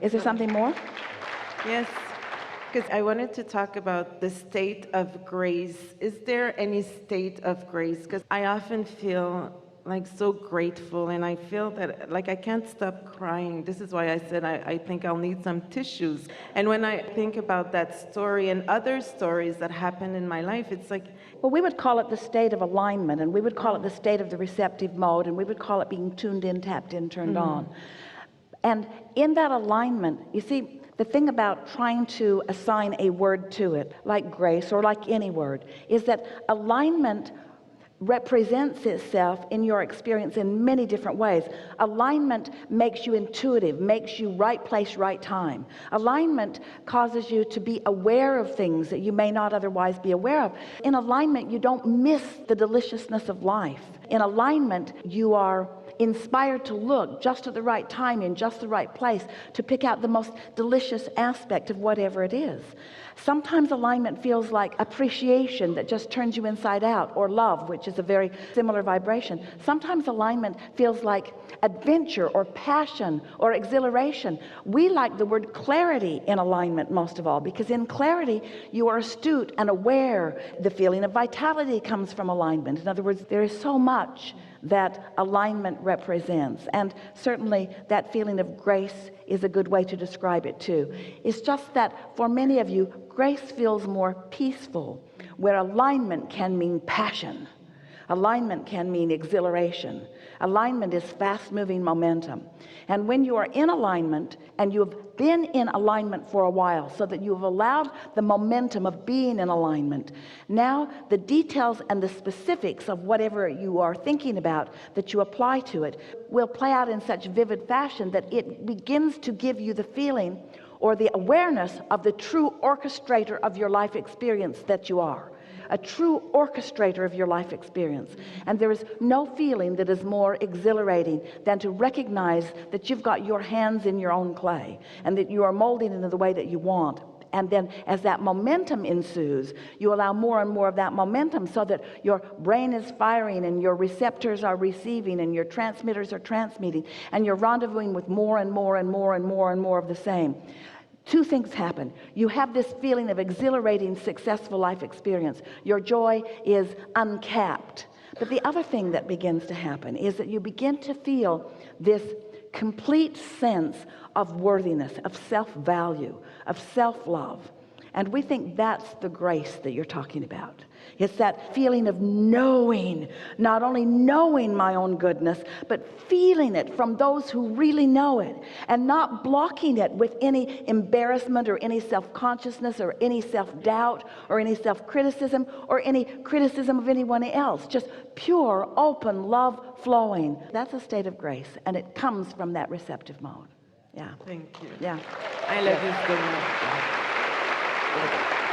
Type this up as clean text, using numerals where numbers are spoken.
Is there something more? Yes, because I wanted to talk about the state of grace. Is there any state of grace? Because I often feel like so grateful, and I feel that like I can't stop crying. This is why I said I think I'll need some tissues. And when I think about that story and other stories that happened in my life, it's like, Well, we would call it the state of alignment, and we would call it the state of the receptive mode, and we would call it being tuned in, tapped in, turned on. And in that alignment, you see, the thing about trying to assign a word to it, like grace or like any word, is that alignment represents itself in your experience in many different ways. Alignment makes you intuitive, makes you right place, right time. Alignment causes you to be aware of things that you may not otherwise be aware of. In alignment, you don't miss the deliciousness of life. In alignment, you are inspired to look just at the right time in just the right place to pick out the most delicious aspect of whatever it is. Sometimes alignment feels like appreciation that just turns you inside out, or love, which is a very similar vibration. Sometimes alignment feels like adventure or passion or exhilaration. We like the word clarity in alignment most of all, because in clarity you are astute and aware. The feeling of vitality comes from alignment. In other words, there is so much that alignment represents, and certainly that feeling of grace is a good way to describe it too. It's just that for many of you, grace feels more peaceful, where alignment can mean passion. Alignment can mean exhilaration. Alignment is fast-moving momentum. And when you are in alignment, and you have been in alignment for a while, so that you have allowed the momentum of being in alignment, now the details and the specifics of whatever you are thinking about that you apply to it will play out in such vivid fashion that it begins to give you the feeling or the awareness of the true orchestrator of your life experience that you are. A true orchestrator of your life experience. And there is no feeling that is more exhilarating than to recognize that you've got your hands in your own clay, and that you are molding in the way that you want. And then as that momentum ensues, you allow more and more of that momentum, so that your brain is firing, and your receptors are receiving, and your transmitters are transmitting, and you're rendezvousing with more and more and more and more and more of the same. Two things happen. You have this feeling of exhilarating, successful life experience. Your joy is uncapped. But the other thing that begins to happen is that you begin to feel this complete sense of worthiness, of self-value, of self-love. And we think that's the grace that you're talking about. It's that feeling of knowing, not only knowing my own goodness, but feeling it from those who really know it, and not blocking it with any embarrassment or any self-consciousness or any self-doubt or any self-criticism or any criticism of anyone else. Just pure, open love flowing. That's a state of grace, and it comes from that receptive mode. Yeah. thank you. Yeah. I love you so much. Yeah.